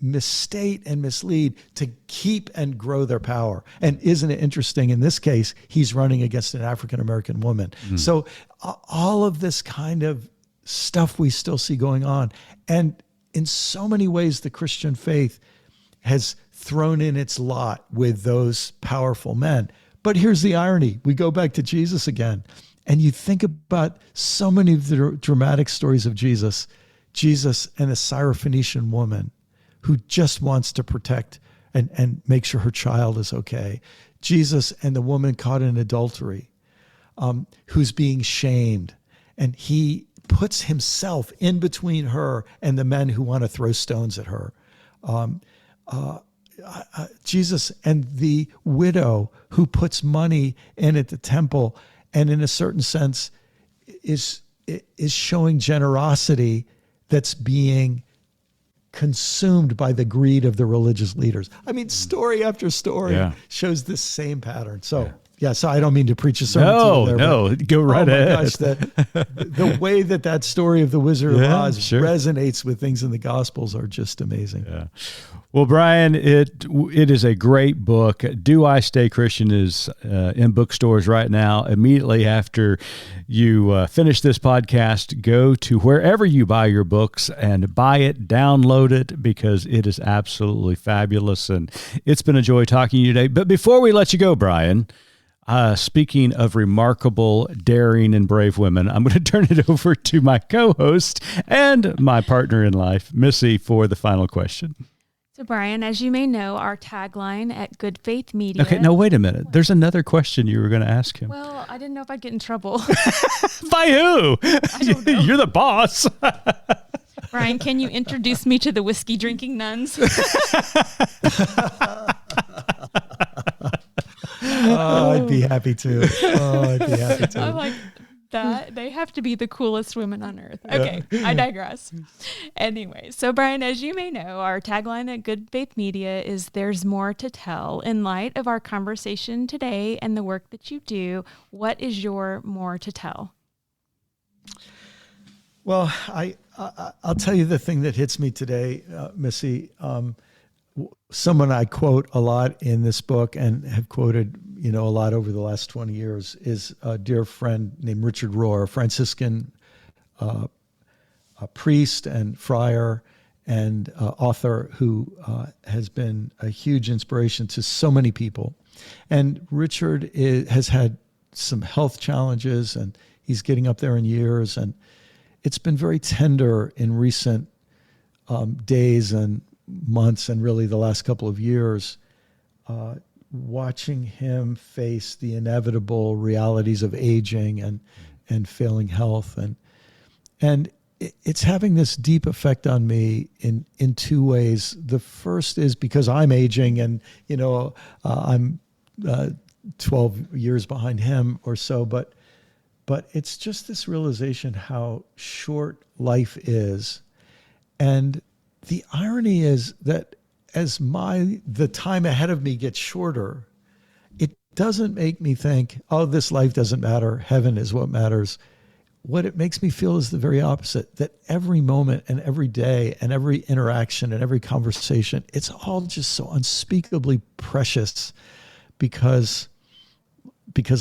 misstate and mislead to keep and grow their power. And isn't it interesting? In this case, he's running against an African-American woman. So all of this kind of stuff we still see going on. And in so many ways, the Christian faith has thrown in its lot with those powerful men. But here's the irony. We go back to Jesus again. And you think about so many of the dramatic stories of Jesus and the Syrophoenician woman who just wants to protect and make sure her child is okay. Jesus and the woman caught in adultery, who's being shamed. And he puts himself in between her and the men who want to throw stones at her. Jesus and the widow who puts money in at the temple and in a certain sense is showing generosity that's being consumed by the greed of the religious leaders. I mean, story after story shows this same pattern. So, so I don't mean to preach a sermon to you there. No, go right ahead. Gosh, the way that story of the Wizard of Oz resonates with things in the Gospels are just amazing. Yeah. Well, Brian, it is a great book. Do I Stay Christian is in bookstores right now. Immediately after you finish this podcast, go to wherever you buy your books and buy it, download it, because it is absolutely fabulous. And it's been a joy talking to you today. But before we let you go, Brian, speaking of remarkable, daring, and brave women, I'm going to turn it over to my co-host and my partner in life, Missy, for the final question. So, Brian, as you may know, our tagline at Good Faith Media... Okay, no, wait a minute. There's another question you were going to ask him. Well, I didn't know if I'd get in trouble. By who? I don't know. You're the boss. Brian, can you introduce me to the whiskey-drinking nuns? I'd be happy to. I'm like, that they have to be the coolest women on earth. Okay, I digress. Anyway, so Brian, as you may know, our tagline at Good Faith Media is "There's more to tell." In light of our conversation today and the work that you do, what is your more to tell? Well, I'll tell you the thing that hits me today, Missy. Someone I quote a lot in this book and have quoted, a lot over the last 20 years is a dear friend named Richard Rohr, a Franciscan a priest and friar and author who has been a huge inspiration to so many people. And Richard has had some health challenges and he's getting up there in years. And it's been very tender in recent days and months and really the last couple of years, watching him face the inevitable realities of aging and failing health. And it's having this deep effect on me in two ways. The first is because I'm aging, and I'm 12 years behind him or so, but it's just this realization how short life is. And the irony is that as the time ahead of me gets shorter, it doesn't make me think, oh, this life doesn't matter, heaven is what matters. What it makes me feel is the very opposite, that every moment and every day and every interaction and every conversation, it's all just so unspeakably precious because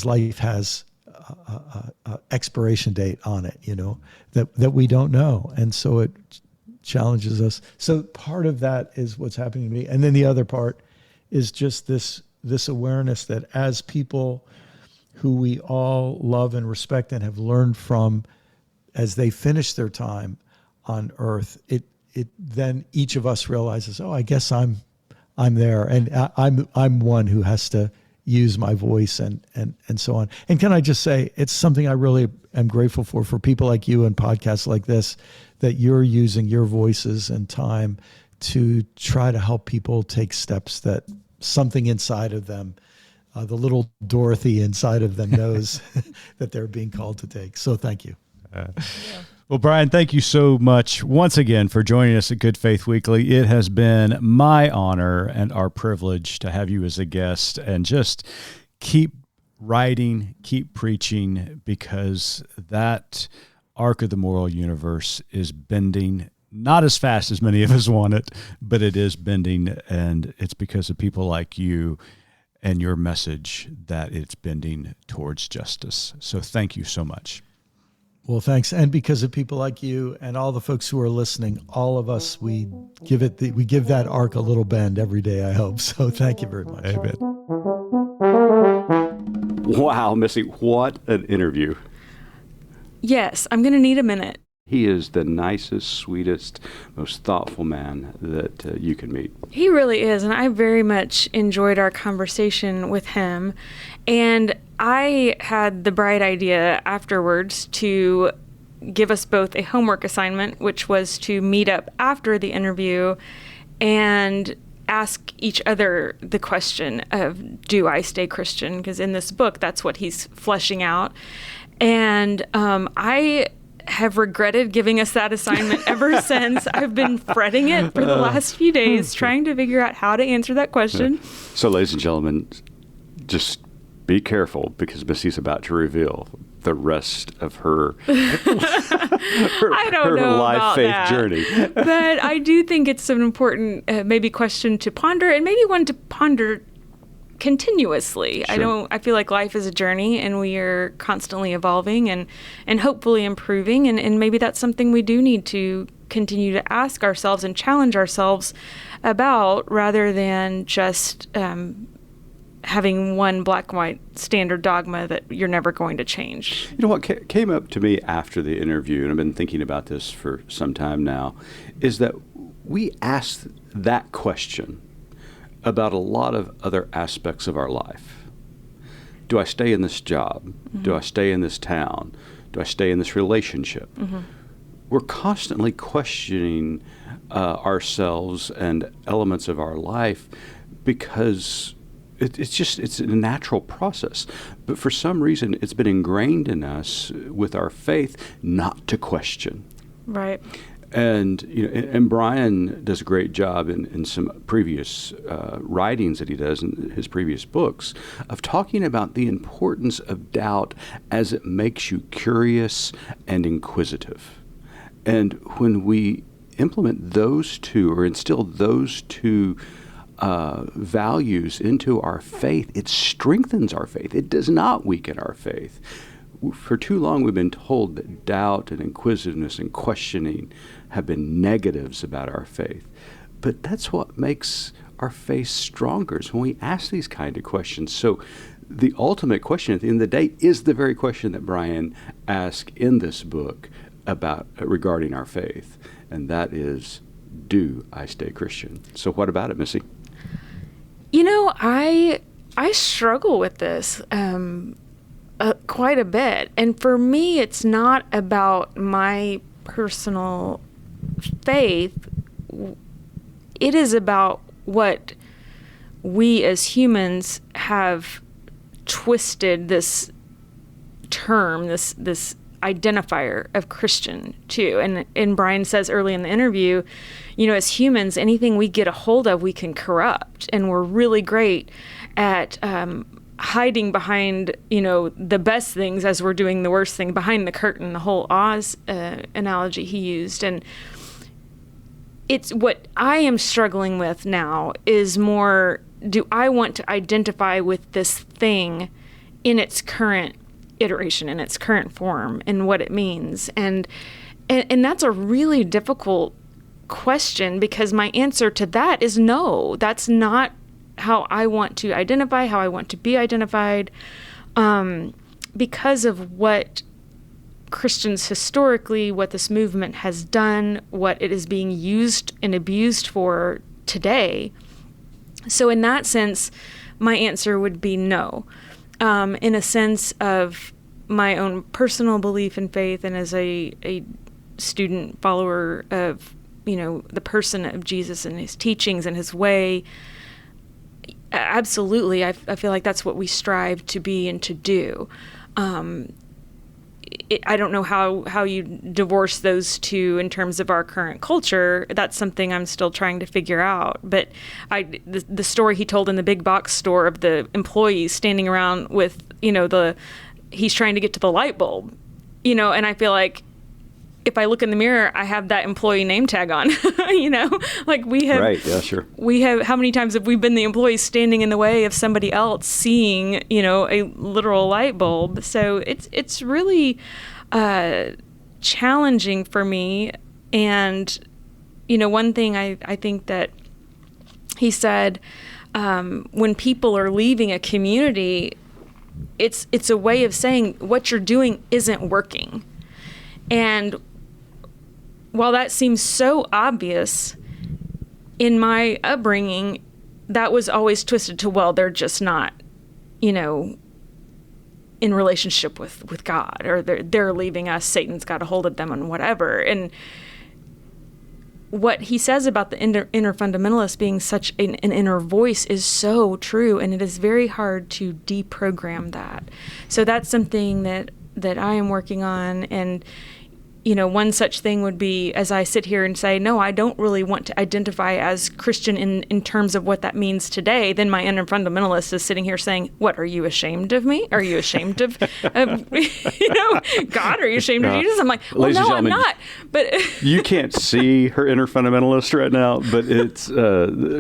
life has a expiration date on it, that we don't know. And so it challenges us. So part of that is what's happening to me. And then the other part is just this awareness that as people who we all love and respect and have learned from as they finish their time on earth, it then each of us realizes, oh, I guess I'm there, and I'm one who has to use my voice and so on. And can I just say, it's something I really am grateful for people like you and podcasts like this, that you're using your voices and time to try to help people take steps that something inside of them, the little Dorothy inside of them knows that they're being called to take. So thank you. Well, Brian, thank you so much once again for joining us at Good Faith Weekly. It has been my honor and our privilege to have you as a guest, and just keep writing, keep preaching, because that arc of the moral universe is bending, not as fast as many of us want it, but it is bending, and it's because of people like you and your message that it's bending towards justice. So thank you so much. Well, thanks. And because of people like you and all the folks who are listening, all of us, we give that arc a little bend every day, I hope. So thank you very much. Amen. Wow, Missy, what an interview. Yes, I'm going to need a minute. He is the nicest, sweetest, most thoughtful man that you can meet. He really is, and I very much enjoyed our conversation with him. And I had the bright idea afterwards to give us both a homework assignment, which was to meet up after the interview and ask each other the question of, do I stay Christian? Because in this book, that's what he's fleshing out. And I have regretted giving us that assignment ever since. I've been fretting it for the last few days, trying to figure out how to answer that question. So, ladies and gentlemen, just be careful, because Missy's about to reveal the rest of her I don't know life about faith that. journey. But I do think it's an important maybe question to ponder, and maybe one to ponder continuously. Sure. I feel like life is a journey, and we are constantly evolving and hopefully improving, and maybe that's something we do need to continue to ask ourselves and challenge ourselves about, rather than just having one black and white standard dogma that you're never going to change. You know what came up to me after the interview, and I've been thinking about this for some time now, is that we asked that question about a lot of other aspects of our life. Do I stay in this job? Mm-hmm. Do I stay in this town? Do I stay in this relationship? Mm-hmm. We're constantly questioning ourselves and elements of our life because it's a natural process. But for some reason, it's been ingrained in us with our faith not to question. Right. And and Brian does a great job in some previous writings that he does in his previous books of talking about the importance of doubt as it makes you curious and inquisitive. And when we implement those two, or instill those two values into our faith, it strengthens our faith. It does not weaken our faith. For too long, we've been told that doubt and inquisitiveness and questioning have been negatives about our faith. But that's what makes our faith stronger, is when we ask these kind of questions. So the ultimate question at the end of the day is the very question that Brian asked in this book about regarding our faith, and that is, do I stay Christian? So what about it, Missy? I struggle with this quite a bit. And for me, it's not about my personal faith, it is about what we as humans have twisted this term, this identifier of Christian too. And Brian says early in the interview, as humans, anything we get a hold of, we can corrupt. And we're really great at hiding behind, the best things as we're doing the worst thing, behind the curtain, the whole Oz analogy he used. And it's what I am struggling with now is more, do I want to identify with this thing in its current iteration, in its current form, and what it means? And that's a really difficult question, because my answer to that is no. That's not how I want to identify, how I want to be identified, because of what Christians historically, what this movement has done, what it is being used and abused for today. So in that sense, my answer would be no. In a sense of my own personal belief and faith, and as a student follower of, the person of Jesus and his teachings and his way, absolutely, I feel like that's what we strive to be and to do. I don't know how you divorce those two in terms of our current culture. That's something I'm still trying to figure out. But the story he told in the big box store of the employees standing around with, he's trying to get to the light bulb, and I feel like if I look in the mirror, I have that employee name tag on, like we have. Right. Yeah, sure. We have, how many times have we been the employees standing in the way of somebody else seeing, a literal light bulb? So it's really challenging for me. And, one thing I think that he said, when people are leaving a community, it's a way of saying what you're doing isn't working. And while that seems so obvious, in my upbringing, that was always twisted to, well, they're just not, in relationship with God, or they're leaving us, Satan's got a hold of them, and whatever. And what he says about the inner fundamentalist being such an inner voice is so true, and it is very hard to deprogram that. So that's something that I am working on. And one such thing would be, as I sit here and say, no, I don't really want to identify as Christian in terms of what that means today, then my inner fundamentalist is sitting here saying, what, are you ashamed of me? Are you ashamed of God? Are you ashamed of Jesus? I'm like, well, no, I'm not. But you can't see her inner fundamentalist right now, but it's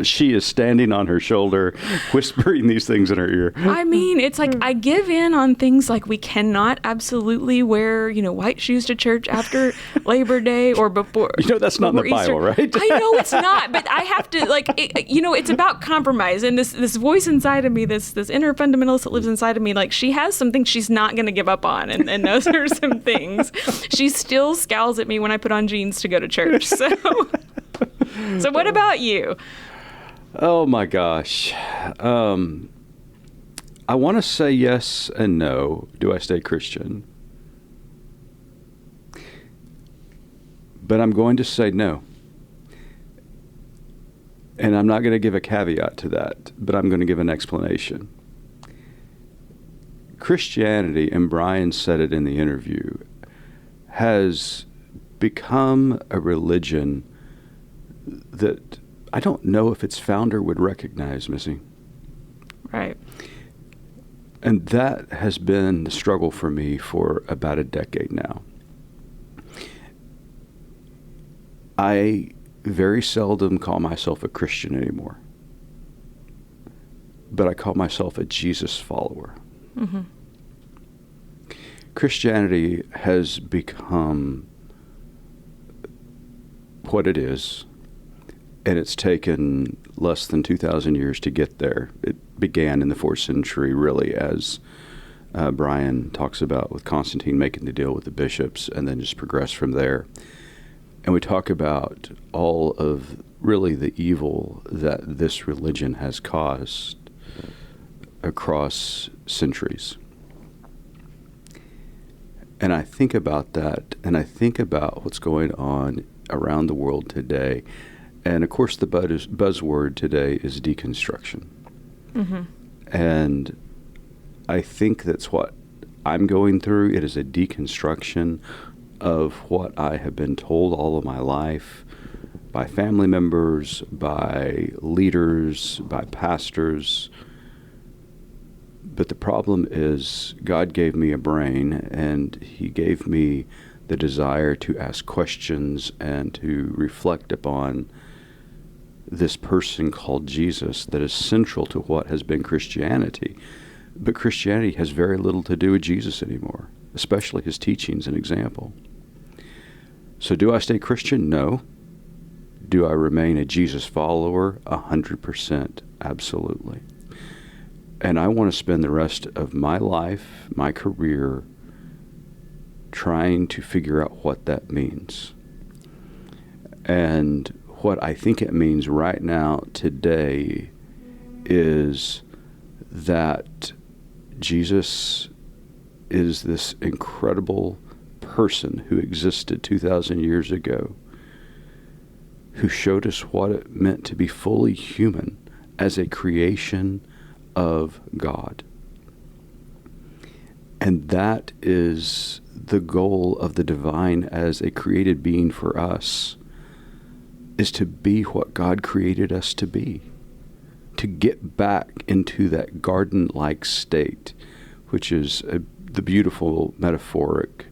she is standing on her shoulder, whispering these things in her ear. I mean, it's like I give in on things like we cannot absolutely wear, white shoes to church after Labor Day or before. That's not in the Easter. Bible, right? I know it's not, but I have to, it's about compromise. And this voice inside of me, this inner fundamentalist that lives inside of me, like, she has something she's not going to give up on. And those are some things. She still scowls at me when I put on jeans to go to church. So what about you? Oh, my gosh. I want to say yes and no. Do I stay Christian? But I'm going to say no. And I'm not going to give a caveat to that, but I'm going to give an explanation. Christianity, and Brian said it in the interview, has become a religion that I don't know if its founder would recognize, Missy. Right. And that has been the struggle for me for about a decade now. I very seldom call myself a Christian anymore, but I call myself a Jesus follower. Mm-hmm. Christianity has become what it is, and it's taken less than 2,000 years to get there. It began in the 4th century, really, as Brian talks about, with Constantine making the deal with the bishops, and then just progressed from there. And we talk about all of really the evil that this religion has caused across centuries. And I think about that, and I think about what's going on around the world today. And of course, the buzzword today is deconstruction. Mm-hmm. And I think that's what I'm going through. It is a deconstruction of what I have been told all of my life by family members, by leaders, by pastors. But the problem is God gave me a brain, and he gave me the desire to ask questions and to reflect upon this person called Jesus that is central to what has been Christianity. But Christianity has very little to do with Jesus anymore, especially his teachings and example. So do I stay Christian? No. Do I remain a Jesus follower? 100%, absolutely. And I want to spend the rest of my life, my career, trying to figure out what that means. And what I think it means right now, today, is that Jesus is this incredible person who existed 2,000 years ago, who showed us what it meant to be fully human as a creation of God. And that is the goal of the divine as a created being for us, is to be what God created us to be, to get back into that garden-like state, which is the beautiful metaphoric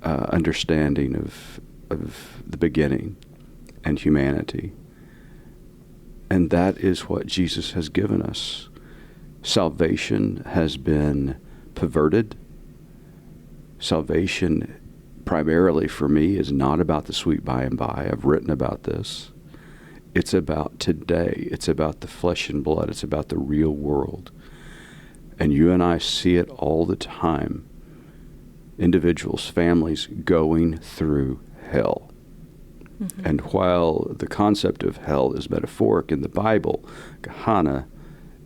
understanding of the beginning and humanity. And that is what Jesus has given us. Salvation has been perverted. Salvation, primarily for me, is not about the sweet by and by. I've written about this. It's about today. It's about the flesh and blood. It's about the real world. And you and I see it all the time. Individuals, families going through hell. Mm-hmm. And while the concept of hell is metaphoric in the Bible, Gehenna,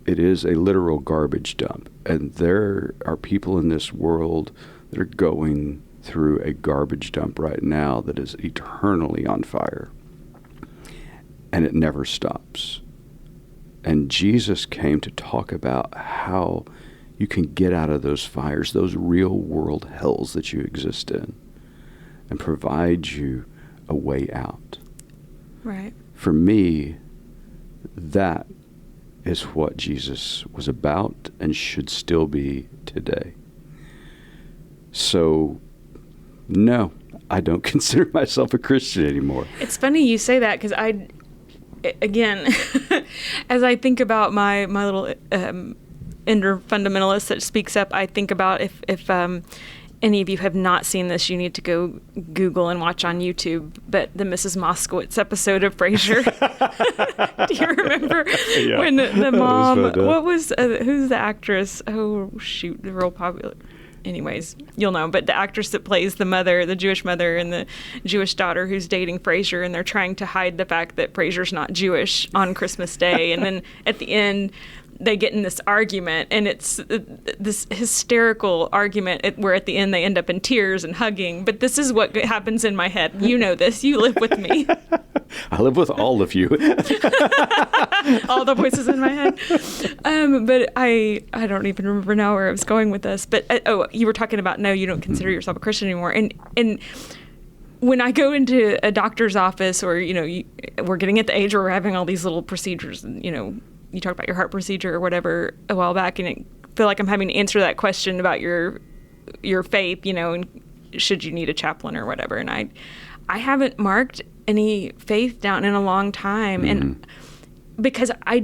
it is a literal garbage dump. And there are people in this world that are going through a garbage dump right now that is eternally on fire. And it never stops. And Jesus came to talk about how you can get out of those fires, those real world hells that you exist in, and provide you a way out. Right. For me, that is what Jesus was about and should still be today. So, no, I don't consider myself a Christian anymore. It's funny you say that, because again, as I think about my little inner fundamentalist that speaks up, I think about if any of you have not seen this, you need to go Google and watch on YouTube. But the Mrs. Moskowitz episode of Frasier. Do you remember when the mom? What was who's the actress? Oh shoot, the real popular. Anyways, you'll know. But the actress that plays the mother, the Jewish mother, and the Jewish daughter who's dating Frasier, and they're trying to hide the fact that Frasier's not Jewish on Christmas Day, and then at the end, they get in this argument, and it's this hysterical argument where at the end they end up in tears and hugging. But this is what happens in my head. You know this. You live with me. I live with all of you. All the voices in my head. But I don't even remember now where I was going with this. But you were talking about, no, you don't consider yourself a Christian anymore. And when I go into a doctor's office, or we're getting at the age where we're having all these little procedures, you talked about your heart procedure or whatever a while back, and I feel like I'm having to answer that question about your faith, and should you need a chaplain or whatever. And I haven't marked any faith down in a long time. Mm-hmm. And because I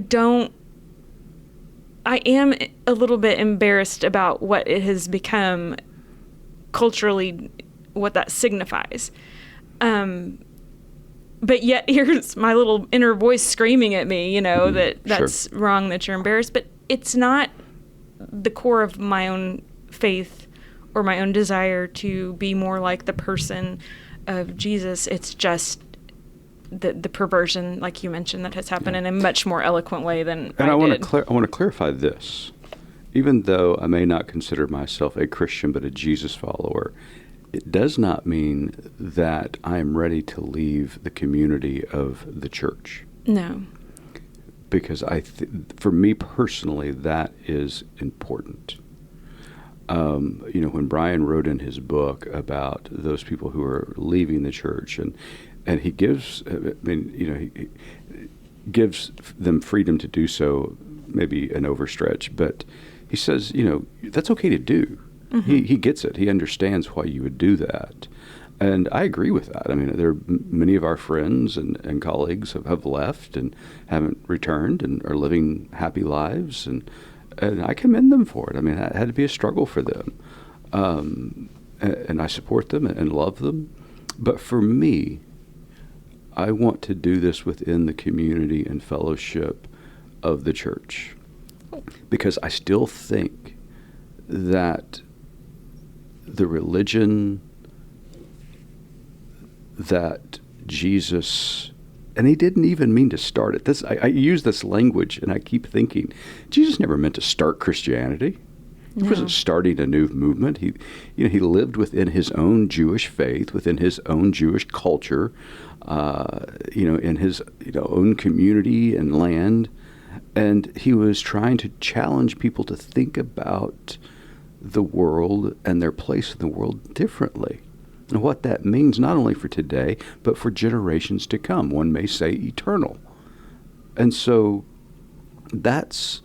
am a little bit embarrassed about what it has become culturally, what that signifies. But yet here's my little inner voice screaming at me, that's sure. Wrong, that you're embarrassed. But it's not the core of my own faith or my own desire to be more like the person of Jesus. It's just the perversion, like you mentioned, that has happened in a much more eloquent way than I did. I want to clarify this. even though I may not consider myself a Christian but a Jesus follower, it does not mean that I am ready to leave the community of the church. No. Because for me personally, that is important. When Brian wrote in his book about those people who are leaving the church, and he gives, he gives them freedom to do so, maybe an overstretch, but he says, that's okay to do. Mm-hmm. He gets it. He understands why you would do that. And I agree with that. I mean, there are many of our friends and colleagues have left and haven't returned and are living happy lives, and I commend them for it. I mean, it had to be a struggle for them. And I support them and love them. But for me, I want to do this within the community and fellowship of the church, because I still think that the religion that Jesus, and he didn't even mean to start it. I use this language, and I keep thinking, Jesus never meant to start Christianity. He wasn't starting a new movement. He lived within his own Jewish faith, within his own Jewish culture, in his own community and land, and he was trying to challenge people to think about the world and their place in the world differently. And what that means not only for today, but for generations to come. One may say eternal. And so that's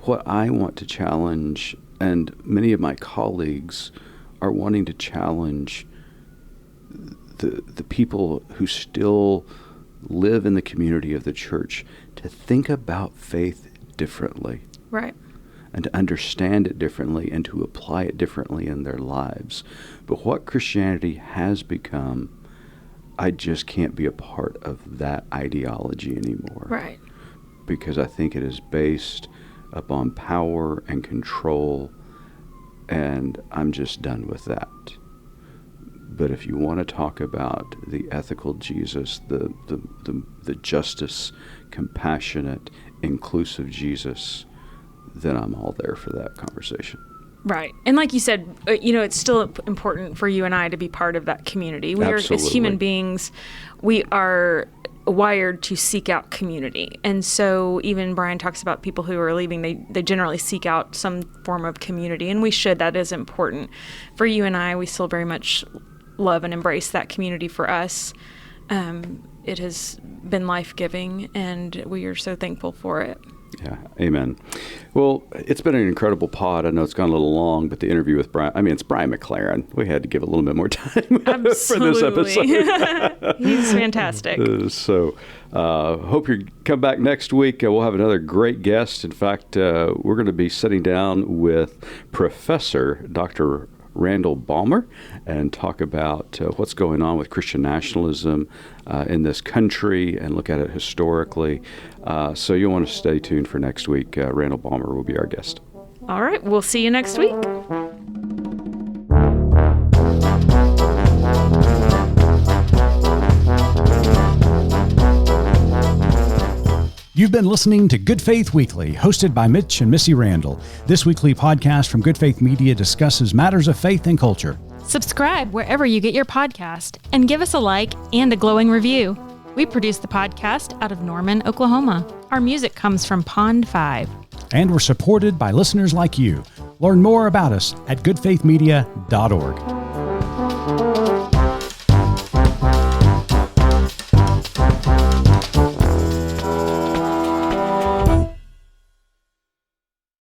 what I want to challenge, and many of my colleagues are wanting to challenge the people who still live in the community of the church to think about faith differently. Right. And to understand it differently and to apply it differently in their lives. But what Christianity has become, I just can't be a part of that ideology anymore. Right. Because I think it is based upon power and control, and I'm just done with that. But if you want to talk about the ethical Jesus, the justice, compassionate, inclusive Jesus, then I'm all there for that conversation. Right. And like you said, it's still important for you and I to be part of that community. We Absolutely. are, as human beings, we are wired to seek out community. And so even Brian talks about people who are leaving, they generally seek out some form of community, and we should. That is important. For you and I, we still very much love and embrace that community for us. It has been life-giving, and we are so thankful for it. Yeah, amen. Well, it's been an incredible pod. I know it's gone a little long, but the interview with Brian, it's Brian McLaren. We had to give a little bit more time for this episode. He's fantastic. Hope you come back next week. We'll have another great guest. In fact, we're going to be sitting down with Professor Dr. Randall Balmer and talk about what's going on with Christian nationalism in this country and look at it historically. So you'll want to stay tuned for next week. Randall Balmer will be our guest. All right. We'll see you next week. You've been listening to Good Faith Weekly, hosted by Mitch and Missy Randall. This weekly podcast from Good Faith Media discusses matters of faith and culture. Subscribe wherever you get your podcast and give us a like and a glowing review. We produce the podcast out of Norman, Oklahoma. Our music comes from Pond 5. And we're supported by listeners like you. Learn more about us at goodfaithmedia.org.